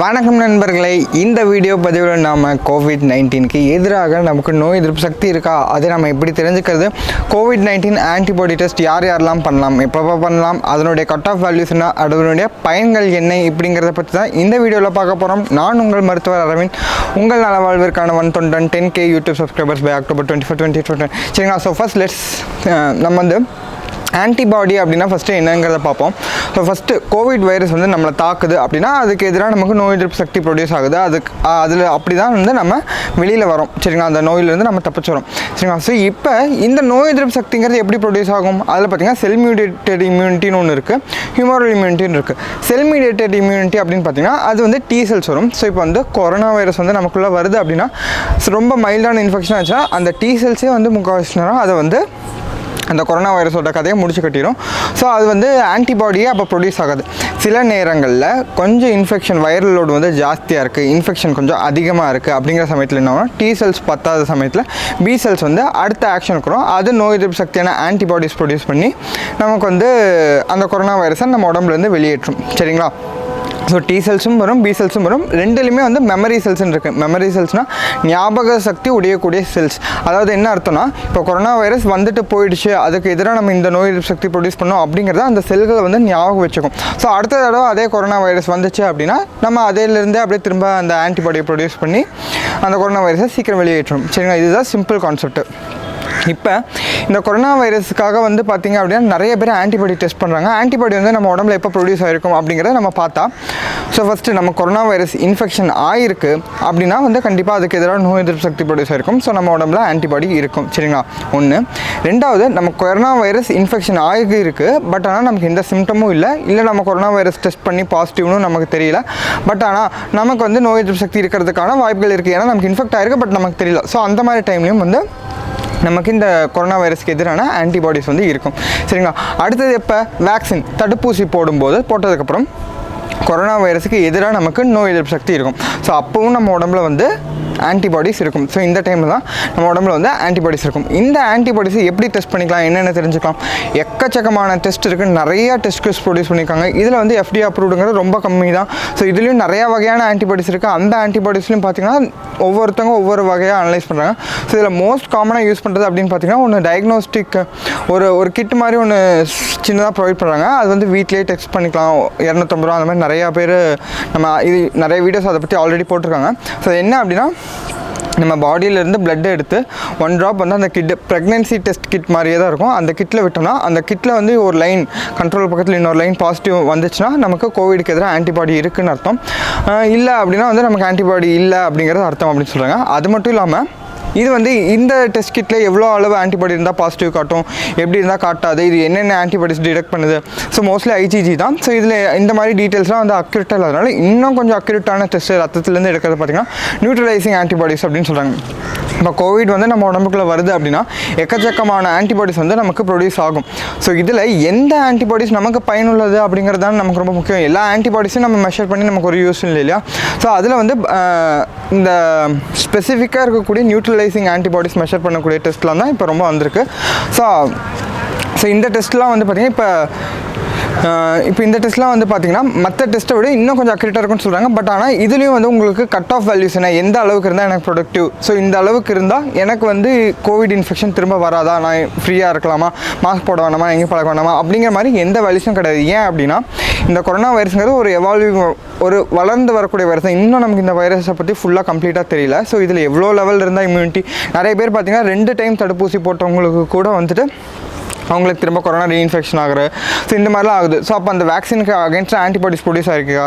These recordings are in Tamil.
வணக்கம் நண்பர்களே, இந்த வீடியோ பதிவில் நாம் COVID-19க்கு எதிராக நமக்கு நோய் எதிர்ப்பு சக்தி இருக்கா, அதை நம்ம எப்படி தெரிஞ்சுக்கிறது, COVID-19 ஆன்டிபாடி டெஸ்ட் யாரெல்லாம் பண்ணலாம், எப்போ பண்ணலாம், அதனுடைய கட் ஆஃப் வேல்யூஸ் என்ன, அதனுடைய பயன்கள் என்ன, இப்படிங்கிறத பற்றி தான் இந்த வீடியோவில் பார்க்க போகிறோம். நான் உங்கள் மருத்துவர் அரவிந்த், உங்கள் நலவாழ்விற்கான 10K YouTube subscribers by October 24, 2020. சரிங்களா? ஸோ ஃபர்ஸ்ட் நம்ம வந்து ஆன்டிபாடி அப்படின்னா ஃபஸ்ட்டு என்னங்கிறத பார்ப்போம். ஸோ ஃபஸ்ட்டு கோவிட் வைரஸ் வந்து நம்மளை தாக்குது அப்படின்னா அதுக்கு எதிராக நமக்கு நோய் எதிர்ப்பு சக்தி ப்ரொடியூஸ் ஆகுது. அதில் அப்படி தான் வந்து நம்ம வெளியில் வரோம். சரிங்களா? அந்த நோயிலேருந்து நம்ம தப்பிச்சு வரோம். சரிங்களா? ஸோ இப்போ இந்த நோய் எதிர்ப்பு சக்திங்கிறது எப்படி ப்ரொடியூஸ் ஆகும்? அதில் பார்த்திங்கன்னா செல் மீடியேட்டட் இம்யூனிட்டின்னு ஒன்று இருக்குது, ஹியூமரல் இம்யூனிட்டின்னு இருக்குது. செல் மீடியேட்டட் இம்யூனிட்டி அப்படின்னு பார்த்திங்கன்னா அது வந்து T செல்ஸ் வரும். ஸோ இப்போ வந்து கொரோனா வைரஸ் வந்து நமக்குள்ளே வருது அப்படின்னா ரொம்ப மைல்டான இன்ஃபெக்ஷன் ஆச்சுன்னா அந்த T செல்ஸே வந்து முக்கால்வாசி அதை வந்து அந்த கொரோனா வைரஸோட கதையை முடிச்சு கட்டிடும். ஸோ அது வந்து ஆன்டிபாடியே அப்போ ப்ரொடியூஸ் ஆகாது. சில நேரங்களில் கொஞ்சம் இன்ஃபெக்ஷன் வைரல் லோடு வந்து ஜாஸ்தியாக இருக்குது, இன்ஃபெக்ஷன் கொஞ்சம் அதிகமாக இருக்குது அப்படிங்கிற சமயத்தில் என்ன T செல்ஸ் பத்தாத சமயத்தில் B செல்ஸ் வந்து அடுத்த ஆக்ஷன் இருக்கிறோம். அது நோய் எதிர்ப்பு சக்தியான ஆன்டிபாடிஸ் ப்ரொடியூஸ் பண்ணி நமக்கு வந்து அந்த கொரோனா வைரஸை நம்ம உடம்புலேருந்து வெளியேற்றும். சரிங்களா? ஸோ T செல்ஸும் வரும், B செல்ஸும் வரும். ரெண்டுலையுமே வந்து மெமரி செல்ஸ்ன்னு இருக்குது. மெமரி செல்ஸ்னால் ஞாபக சக்தி உடையக்கூடிய செல்ஸ். அதாவது என்ன அர்த்தம்னா, இப்போ கொரோனா வைரஸ் வந்துட்டு போயிடுச்சு, அதுக்கு எதிராக நம்ம இந்த நோய் எதிர்ப்பு சக்தி ப்ரொடியூஸ் பண்ணோம் அப்படிங்கிறத அந்த செல்களை வந்து ஞாபகம் வச்சுக்கும். ஸோ அடுத்த தடவை அதே கொரோனா வைரஸ் வந்துச்சு அப்படின்னா நம்ம அதிலேருந்தே அப்படியே திரும்ப அந்த ஆன்டிபாடியை ப்ரொடியூஸ் பண்ணி அந்த கொரோனா வைரஸை சீக்கிரம் வெளியேற்றும். சரிங்களா? இதுதான் சிம்பிள் கான்செப்ட். இப்போ இந்த கொரோனா வைரஸுக்காக வந்து பார்த்திங்க அப்படின்னா நிறைய பேர் ஆன்டிபாடி டெஸ்ட் பண்ணுறாங்க. ஆன்டிபாடி வந்து நம்ம உடம்புல எப்போ ப்ரொடியூஸ் ஆகிருக்கும் அப்படிங்கிறத நம்ம பார்த்தா, ஸோ ஃபஸ்ட்டு நம்ம கொரோனா வைரஸ் இன்ஃபெக்ஷன் ஆகிருக்கு அப்படின்னா வந்து கண்டிப்பாக அதுக்கு எதிராக நோய் எதிர்ப்பு சக்தி ப்ரொடியூஸ் ஆகிருக்கும். ஸோ நம்ம உடம்புல ஆன்டிபாடி இருக்கும். சரிங்களா? ஒன்று. ரெண்டாவது, நம்ம கொரோனா வைரஸ் இன்ஃபெக்ஷன் ஆகிருக்கு, பட் ஆனால் நமக்கு எந்த சிம்டமும் இல்லை நம்ம கொரோனா வைரஸ் டெஸ்ட் பண்ணி பாசிட்டிவ்னு நமக்கு தெரியல, பட் ஆனால் நமக்கு வந்து நோய் எதிர்ப்பு சக்தி இருக்கிறதுக்கான வாய்ப்புகள் இருக்குது. ஏன்னா நமக்கு இன்ஃபெக்ட் ஆகிருக்கு, பட் நமக்கு தெரியல. ஸோ அந்த மாதிரி டைம்லையும் வந்து நமக்கு இந்த கொரோனா வைரஸ்க்கு எதிரான ஆன்டிபாடிஸ் வந்து இருக்கும். சரிங்களா? அடுத்தது எப்போ வேக்சின் தடுப்பூசி போட்டதுக்கப்புறம் கொரோனா வைரஸுக்கு எதிராக நமக்கு நோய் எதிர்ப்பு சக்தி இருக்கும். ஸோ அப்போவும் நம்ம உடம்புல வந்து ஆன்டிபாடிஸ் இருக்கும். ஸோ இந்த டைமில் தான் நம்ம உடம்புல வந்து ஆன்டிபாடிஸ் இருக்கும். இந்த ஆன்டிபாடிஸை எப்படி டெஸ்ட் பண்ணிக்கலாம், என்னென்ன தெரிஞ்சுக்கலாம்? எக்கச்சக்கமான டெஸ்ட் இருக்குது, நிறையா டெஸ்ட் கிட்ஸ் ப்ரொடியூஸ் பண்ணியிருக்காங்க. இதில் வந்து FDA அப்ரூவ்டுங்கிறது ரொம்ப கம்மி தான். ஸோ இதுலேயும் நிறையா வகையான ஆன்டிபாடிஸ் இருக்குது. அந்த ஆன்டிபாடிஸ்லையும் பார்த்திங்கன்னா ஒவ்வொருத்தவங்க ஒவ்வொரு வகையாக அனலைஸ் பண்ணுறாங்க. ஸோ இதில் மோஸ்ட் காமனாக யூஸ் பண்ணுறது அப்படின்னு பார்த்திங்கன்னா ஒன்று டயக்னோஸ்டிக் ஒரு கிட் மாதிரி ஒன்று சின்னதாக ப்ரொவைட் பண்ணுறாங்க. அது வந்து வீட்லேயே டெஸ்ட் பண்ணிக்கலாம், 250 ரூபா. அந்த மாதிரி நிறையா பேர் நம்ம இது நிறைய வீடியோஸ் அதை பற்றி ஆல்ரெடி போட்டிருக்காங்க. ஸோ என்ன அப்படின்னா, நம்ம பாடியிலேருந்து பிளட் எடுத்து 1 ட்ராப் வந்து அந்த கிட் ப்ரெக்னென்சி டெஸ்ட் கிட் மாதிரியே தான் இருக்கும். அந்த கிட்டில் விட்டோம்னா அந்த கிட்டில் வந்து ஒரு லைன் கண்ட்ரோல் பக்கத்தில் இன்னொரு லைன் பாசிட்டிவ் வந்துச்சுன்னா நமக்கு கோவிடுக்கு எதிராக ஆன்டிபாடி இருக்குதுன்னு அர்த்தம். இல்லை அப்படின்னா வந்து நமக்கு ஆன்டிபாடி இல்லை அப்படிங்கிறது அர்த்தம் அப்படின்னு சொல்கிறாங்க. அது மட்டும் இல்லாமல் இது வந்து இந்த டெஸ்ட் கிட்டில் எவ்வளோ அளவு ஆன்டிபாடி இருந்தால் பாசிட்டிவ் காட்டும், எப்படி இருந்தால் காட்டாது, இது என்னென்ன ஆன்டிபாடிஸ் டிடெக்ட் பண்ணுது. ஸோ மோஸ்ட்லி IgG தான். ஸோ இதில் இந்த மாதிரி டீட்டெயில்ஸ்லாம் வந்து அக்யூரேட்டாக இல்லாதனால இன்னும் கொஞ்சம் அக்யூரேட்டான டெஸ்ட் ரத்தத்துலேருந்து எடுக்கிறது பார்த்திங்கன்னா நியூட்ரலைசிங் ஆன்டிபாடிஸ் அப்படின்னு சொல்கிறாங்க. இப்போ கோவிட் வந்து நம்ம உடம்புக்குள்ளே வருது அப்படின்னா எக்கச்சக்கமான ஆன்டிபாடிஸ் வந்து நமக்கு ப்ரொடியூஸ் ஆகும். ஸோ இதில் எந்த ஆன்டிபாடிஸ் நமக்கு பயனுள்ளது அப்படிங்கிறது தான் நமக்கு ரொம்ப முக்கியம். எல்லா ஆன்டிபாடிஸும் நம்ம மெஷர் பண்ணி நமக்கு ஒரு யூஸ் இல்லை இல்லையா? ஸோ அதில் வந்து இந்த ஸ்பெசிஃபிக்காக இருக்கக்கூடிய நியூட்ரலைசிங் ஆன்டிபாடிஸ் மெஷர் பண்ணக்கூடிய டெஸ்ட்லாம் தான் இப்போ ரொம்ப வந்திருக்கு. ஸோ இந்த டெஸ்ட்லாம் வந்து பார்த்திங்கன்னா இப்போ இந்த டெஸ்ட்லாம் வந்து பார்த்திங்கன்னா மற்ற டெஸ்ட்டை விட இன்னும் கொஞ்சம் அக்யூரேட்டாக இருக்குன்னு சொல்கிறாங்க. பட் ஆனால் இதுலேயும் வந்து உங்களுக்கு கட் ஆஃப் வேல்யூஸ் என்ன, எந்த அளவுக்கு இருந்தால் எனக்கு ப்ரொடக்டிவ், ஸோ இந்த அளவுக்கு இருந்தால் எனக்கு வந்து கோவிட் இன்ஃபெக்ஷன் திரும்ப வராதா, நான் ஃப்ரீயாக இருக்கலாமா, மாஸ்க் போட வேணாமா, எங்கேயும் பழக்க வேணாமா அப்படிங்கிற மாதிரி எந்த வேல்யூஸும் கிடையாது. ஏன் அப்படின்னா இந்த கொரோனா வைரஸ்ங்கிறது ஒரு எவால்விங் ஒரு வளர்ந்து வரக்கூடிய வைரஸ் தான். இன்னும் நமக்கு இந்த வைரஸை பற்றி ஃபுல்லாக கம்ப்ளீட்டாக தெரியல. ஸோ இதில் எவ்வளோ லெவல் இருந்தால் இம்யூனிட்டி, நிறைய பேர் பார்த்திங்கன்னா 2 டைம் தடுப்பூசி போட்டவங்களுக்கு கூட வந்துட்டு அவங்களுக்கு திரும்ப கொரோனா ரீஇன்ஃபெக்ஷன் ஆகுது. ஸோ இந்த மாதிரிலாம் ஆகுது. ஸோ அப்போ அந்த வேக்சினுக்கு அகேன்ஸ்ட் ஆன்டிபாடிஸ் ப்ரொடியூஸ்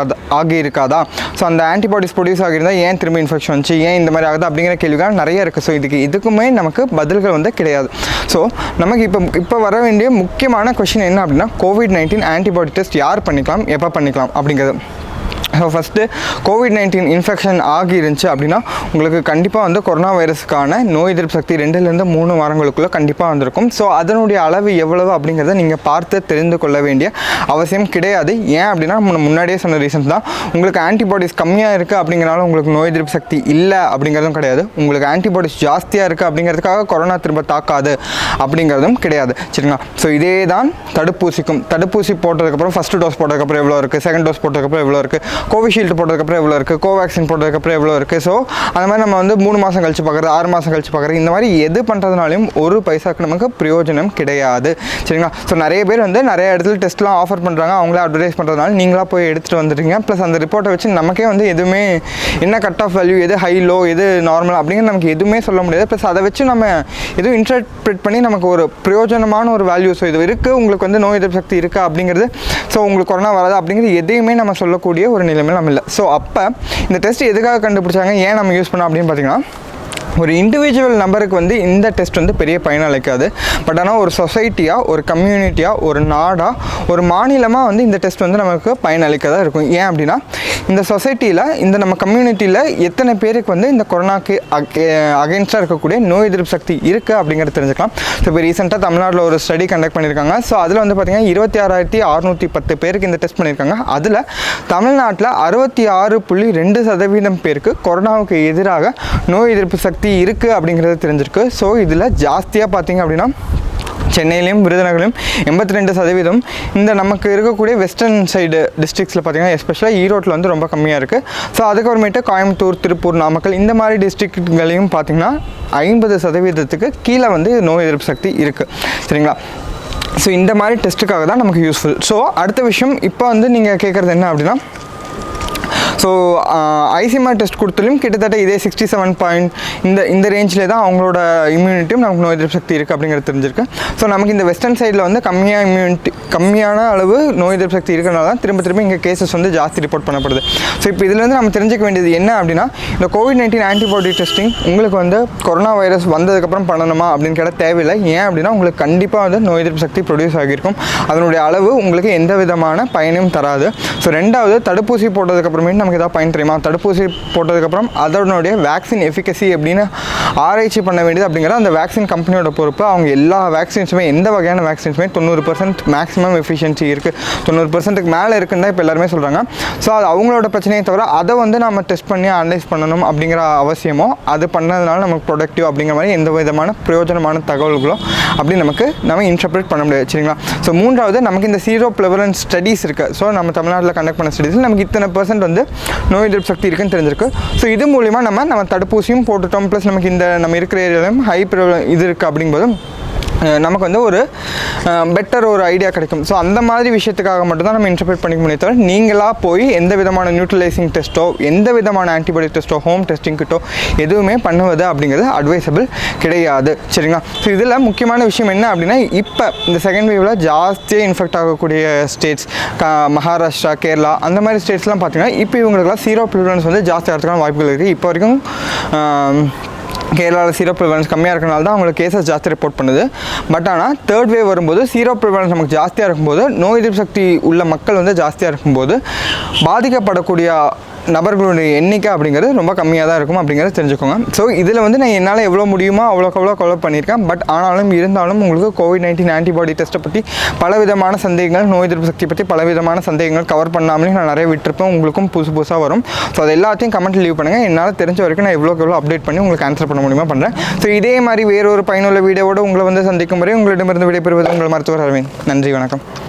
ஆகியிருக்காதா? ஸோ அந்த ஆன்டிபாடிஸ் ப்ரொடியூஸ் ஆகியிருந்தால் ஏன் திரும்ப இன்ஃபெக்ஷன் வந்துச்சு, ஏன் இந்த மாதிரி ஆகுது அப்படிங்கிற கேள்விகள் நிறைய இருக்குது. ஸோ இதுக்குமே நமக்கு பதில்கள் வந்து கிடையாது. ஸோ நமக்கு இப்போ வர வேண்டிய முக்கியமான கொஷின் என்ன அப்படின்னா, COVID-19 ஆன்டிபாடி டெஸ்ட் யார் பண்ணிக்கலாம், எப்போ பண்ணிக்கலாம் அப்படிங்கிறது. ஸோ ஃபஸ்ட்டு COVID-19 இன்ஃபெக்ஷன் ஆகிருந்துச்சு அப்படின்னா உங்களுக்கு கண்டிப்பாக வந்து கொரோனா வைரஸுக்கான நோய் எதிர்ப்பு சக்தி 2-3 வாரங்களுக்குள்ளே கண்டிப்பாக வந்திருக்கும். ஸோ அதனுடைய அளவு எவ்வளவு அப்படிங்கிறத நீங்கள் பார்த்து தெரிந்து கொள்ள வேண்டிய அவசியம் கிடையாது. ஏன் அப்படின்னா நம்ம முன்னாடியே சொன்ன ரீசன்ஸ் தான். உங்களுக்கு ஆன்டிபாடிஸ் கம்மியாக இருக்குது அப்படிங்கிறனால உங்களுக்கு நோய் எதிர்ப்பு சக்தி இல்லை அப்படிங்கிறதும் கிடையாது. உங்களுக்கு ஆன்டிபாடிஸ் ஜாஸ்தியாக இருக்குது அப்படிங்கிறதுக்காக கொரோனா திரும்ப தாக்காது அப்படிங்கிறதும் கிடையாது. சரிங்களா? ஸோ இதே தான் தடுப்பூசி போட்டதுக்கப்புறம் ஃபஸ்ட்டு டோஸ் போட்டதுக்கப்புறம் எவ்வளோ இருக்குது, செகண்ட் டோஸ் போட்டதுக்கப்புறம் எவ்வளோ இருக்குது, கோவிஷீல்டு போட்டதுக்கப்புறம் எவ்வளோ இருக்குது, கோவேக்சின் போட்டதுக்கப்புறம் எவ்வளோ இருக்குது. ஸோ அந்த மாதிரி நம்ம வந்து 3 மாதம் கழிச்சு பார்க்குறது, 6 மாதம் கழிச்சு பார்க்குறது, இந்த மாதிரி எது பண்ணுறதுனாலையும் ஒரு பைசாவுக்கு நமக்கு பிரயோஜனம் கிடையாது. சரிங்களா? ஸோ நிறைய பேர் வந்து நிறைய இடத்துல டெஸ்ட்லாம் ஆஃபர் பண்ணுறாங்க, அவங்களே அட்வர்டைஸ் பண்ணுறதுனால நீங்களாக போய் எடுத்துகிட்டு வந்துடுங்க. ப்ளஸ் அந்த ரிப்போர்ட்டை வச்சு நமக்கே வந்து எதுவுமே என்ன கட் ஆஃப் வேல்யூ, எது ஹை லோ, எது நார்மல் அப்படிங்கிற நமக்கு எதுவுமே சொல்ல முடியாது. ப்ளஸ் அதை வச்சு நம்ம எதுவும் இன்டர்பிரேட் பண்ணி நமக்கு ஒரு பிரயோஜனமான ஒரு வேல்யூ, ஸோ இது இருக்குது, உங்களுக்கு வந்து நோய் எதிர்ப்பு சக்தி இருக்கா அப்படிங்கிறது, ஸோ உங்களுக்கு கொரோனா வராது அப்படிங்கிறது எதையுமே நம்ம சொல்லக்கூடிய ஒரு நிலைமையில் நம்ம இல்லை. ஸோ அப்போ இந்த டெஸ்ட் எதுக்காக கண்டுபிடிச்சாங்க, ஏன் நம்ம யூஸ் பண்ணோம் அப்படின்னு பார்த்தீங்கன்னா, ஒரு இண்டிவிஜுவல் நம்பருக்கு வந்து இந்த டெஸ்ட் வந்து பெரிய பயனளிக்காது. பட் ஆனால் ஒரு சொசைட்டியாக, ஒரு கம்யூனிட்டியாக, ஒரு நாடாக, ஒரு மாநிலமாக வந்து இந்த டெஸ்ட் வந்து நமக்கு பயனளிக்கதாக இருக்கும். ஏன் அப்படின்னா, இந்த சொசைட்டியில், இந்த நம்ம கம்யூனிட்டியில் எத்தனை பேருக்கு வந்து இந்த கொரோனாக்கு அகென்ஸ்டாக இருக்கக்கூடிய நோய் எதிர்ப்பு சக்தி இருக்குது அப்படிங்கிறத தெரிஞ்சுக்கலாம். ஸோ இப்போ ரீசெண்டாக தமிழ்நாட்டில் ஒரு ஸ்டடி கண்டக்ட் பண்ணியிருக்காங்க. ஸோ அதில் வந்து பார்த்திங்கன்னா 26,610 பேருக்கு இந்த டெஸ்ட் பண்ணியிருக்காங்க. அதில் தமிழ்நாட்டில் 66.2% பேருக்கு கொரோனாவுக்கு எதிராக நோய் எதிர்ப்பு சக்தி இருக்குது அப்படிங்கிறது தெரிஞ்சிருக்கு. ஸோ இதில் ஜாஸ்தியாக பார்த்தீங்க அப்படின்னா சென்னையிலையும் விருதுநகர்லையும் 82%, இந்த நமக்கு இருக்கக்கூடிய வெஸ்டர்ன் சைடு டிஸ்ட்ரிக்ஸில் பார்த்திங்கன்னா எஸ்பெஷலாக ஈரோட்டில் வந்து ரொம்ப கம்மியாக இருக்குது. ஸோ அதுக்கப்புறமேட்டு கோயம்புத்தூர், திருப்பூர், நாமக்கல் இந்த மாதிரி டிஸ்ட்ரிக்ட்களையும் பார்த்திங்கன்னா 50% கீழே வந்து நோய் எதிர்ப்பு சக்தி இருக்குது. சரிங்களா? ஸோ இந்த மாதிரி டெஸ்ட்டுக்காக தான் நமக்கு யூஸ்ஃபுல். ஸோ அடுத்த விஷயம், இப்போ வந்து நீங்கள் கேட்குறது என்ன அப்படின்னா, ஸோ ஐசிஎம்ஆர் டெஸ்ட் கொடுத்தாலும் கிட்டத்தட்ட இதே 67 இந்த ரேஞ்சில் தான் அவங்களோட இம்யூனிட்டியும் நமக்கு நோய் எதிர்ப்பு சக்தி இருக்குது அப்படிங்கிறது தெரிஞ்சிருக்கு. ஸோ நமக்கு இந்த வெஸ்டர்ன் சைடில் வந்து கம்மியான அளவு நோய் எதிர்ப்பு சக்தி இருக்கிறனால தான் திரும்ப இங்கே கேசஸ் வந்து ஜாஸ்தி ரிப்போர்ட் பண்ணப்படுது. ஸோ இப்போ இதுலேருந்து நம்ம தெரிஞ்சிக்க வேண்டியது என்ன அப்படின்னா, இந்த COVID-19 ஆன்டிபாடி டெஸ்டிங் உங்களுக்கு வந்து கொரோனா வைரஸ் வந்ததுக்கப்புறம் பண்ணணுமா அப்படின்னு கேட்டால் தேவையில்லை. ஏன் அப்படின்னா, உங்களுக்கு கண்டிப்பாக வந்து நோய் எதிர்ப்பு சக்தி ப்ரொடியூஸ் ஆகியிருக்கும். அதனுடைய அளவு உங்களுக்கு எந்த விதமான பயனையும் தராது. ஸோ ரெண்டாவது, தடுப்பூசி போட்டதுக்கப்புறமேட்டு நமக்கு ஏதாவது பயன் தெரியுமா, தடுப்பூசி போட்டதுக்கப்புறம் அதனுடைய வேக்சின் எஃபிகசி அப்படின்னு ஆராய்ச்சி பண்ண வேண்டியது அப்படிங்கிறது அந்த வேக்சின் கம்பெனியோட பொறுப்பு. அவங்க எல்லா வேக்சின்ஸுமே, எந்த வகையான வேக்சின்ஸுமே 90% மேக்ஸிமம் எஃபிஷியன்சி இருக்குது, 90%க்கு மேலே இருக்குன்னு தான் இப்போ எல்லாருமே சொல்கிறாங்க. ஸோ அது அவங்களோட பிரச்சனையை தவிர அதை வந்து நம்ம டெஸ்ட் பண்ணி அனலைஸ் பண்ணணும் அப்படிங்கிற அவசியமோ, அது பண்ணதுனால நமக்கு ப்ரொடக்டிவ் அப்படிங்கிற மாதிரி எந்த விதமான பிரயோஜனமான தகவல்களோ அப்படி நம்ம இன்டர்பிரேட் பண்ண முடியாது. சரிங்களா? ஸோ மூன்றாவது, நமக்கு இந்த சீரோ ப்ரிவலன்ஸ் ஸ்டடீஸ் இருக்குது. ஸோ நம்ம தமிழ்நாட்டில் கண்டக்ட் பண்ண ஸ்டடீஸில் நமக்கு இத்தனை % வந்து நோய் எதிர்ப்பு சக்தி இருக்குன்னு தெரிஞ்சிருக்கு. ஸோ இது மூலிமா நம்ம தடுப்பூசியும் போட்டுட்டோம், ப்ளஸ் நமக்கு நம்ம இருக்கிற ஏரியாலையும் ஹை இது இருக்குது அப்படிங்கும்போது நமக்கு வந்து ஒரு பெட்டர் ஒரு ஐடியா கிடைக்கும். ஸோ அந்த மாதிரி விஷயத்துக்காக மட்டும் தான் நம்ம இன்டர்பிரேட் பண்ணிக்க முடியும். தவிர நீங்களாக போய் எந்த விதமான நியூட்ரலைசிங் டெஸ்ட்டோ, எந்த விதமான ஆன்டிபாடி டெஸ்ட்டோ, ஹோம் டெஸ்டிங் கிட்டோ எதுவுமே பண்ணுவது அப்படிங்கிறது அட்வைசபிள் கிடையாது. சரிங்களா? ஸோ இதில் முக்கியமான விஷயம் என்ன அப்படின்னா, இப்போ இந்த செகண்ட் வேவில் ஜாஸ்தியாக இன்ஃபெக்ட் ஆகக்கூடிய ஸ்டேட்ஸ் மகாராஷ்டிரா, கேரளா அந்த மாதிரி ஸ்டேட்ஸ்லாம் பார்த்திங்கன்னா இப்போ இவங்களுக்குலாம் சீரோ ப்ரிவலன்ஸ் வந்து ஜாஸ்தி ஆகிறதுக்கான வாய்ப்புகள் இருக்குது. இப்போ வரைக்கும் கேரளாவில் சீரோ ப்ரிவலன்ஸ் கம்மியாக இருக்கிறனால தான் அவங்களுக்கு கேசஸ் ஜாஸ்தி ரிப்போர்ட் பண்ணுது. பட் ஆனால் தேர்ட் வேவ் வரும்போது சீரோ ப்ரிவலன்ஸ் நமக்கு ஜாஸ்தியாக இருக்கும்போது, நோய் எதிர்ப்பு சக்தி உள்ள மக்கள் வந்து ஜாஸ்தியாக இருக்கும்போது பாதிக்கப்படக்கூடிய நபர்களுடைய எண்ணிக்கை அப்படிங்கிறது ரொம்ப கம்மியாக தான் இருக்கும் அப்படிங்கிறத தெரிஞ்சுக்கோங்க. ஸோ இதில் வந்து நான் என்னால் எவ்வளோ முடியுமோ அவ்வளோ கவர் பண்ணியிருக்கேன். பட் ஆனாலும் இருந்தாலும் உங்களுக்கு COVID-19 ஆன்டிபாடி டெஸ்ட்டை பற்றி பலவிதமான சந்தேகங்கள், நோய் எதிர்ப்பு சக்தி பற்றி பலவிதமான சந்தேகங்கள் கவர் பண்ணாமலே நான் நிறைய விட்டுருப்பேன். உங்களுக்கும் புதுசாக வரும். ஸோ அது எல்லாத்தையும் கமெண்ட் லீவ் பண்ணுங்கள். என்னால் தெரிஞ்ச வரைக்கும் நான் எவ்வளோ அப்டேட் பண்ணி உங்களுக்கு ஆன்சர் பண்ண முடியுமா பண்ணுறேன். ஸோ இதே மாதிரி வேறொரு பயனுள்ள வீடியோவோடு உங்களை வந்து சந்திக்கும் வரை உங்களிடமிருந்து விடைபெறுவது உங்கள் மருத்துவர் அரவிந்த். நன்றி, வணக்கம்.